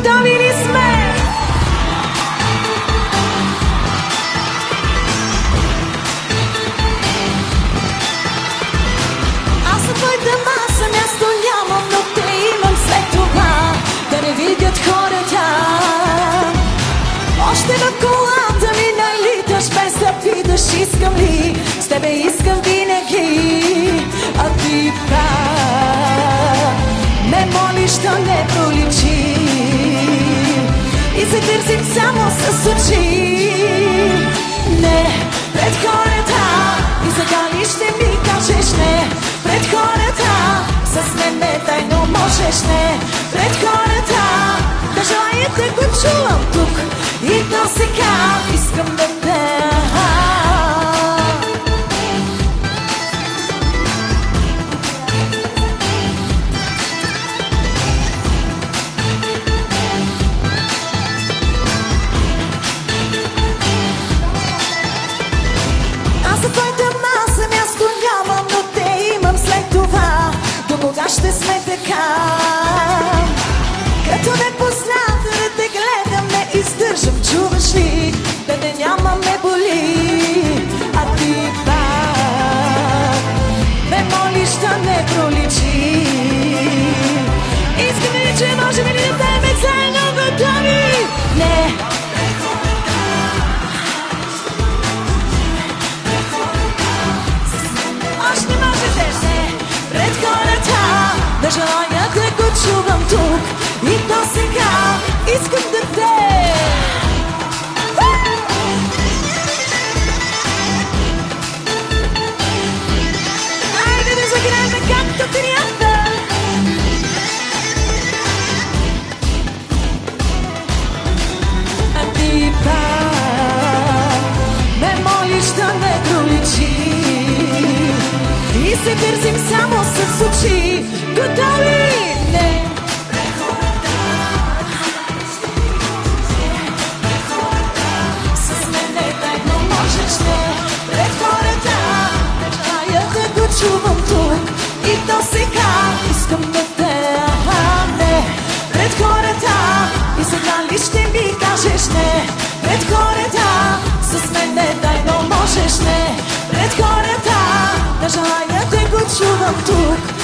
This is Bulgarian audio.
Готови ли сме? Аз на твоята маса място нямам, но те имам след това да не видят хората. Още в колата ми налиташ без да питаш искам ли. С тебе искам винаги, а ти пак ме молиш да не проличи и се търсим само с очи. Не пред хората и сега ли ще ми кажеш не? Пред хората с мен не тайно можеш не? Пред хората да желая да го чувам тук и то сега искам да те. Ще сме така, като непознат да те гледам, не издържам, чуваш ли? Да не няма ме боли, а ти пак ме молиш да не проличи. Искам ли, че можем ли да теме заедно готови? Не! Още можете се пред хората да желая да го чувам тук и то сега искам да те. Айде да заграем както трябва. А ти пак ме молиш да не проличи и се търсим само с очи. Готови? Не! С мен не тайно можеш не. Пред хората не желая да го чувам тук и то сега искам да те. Не! Пред хората и сега ли ще ми кажеш не? Пред хората с мен не тайно можеш не. Пред хората не желая да го чувам тук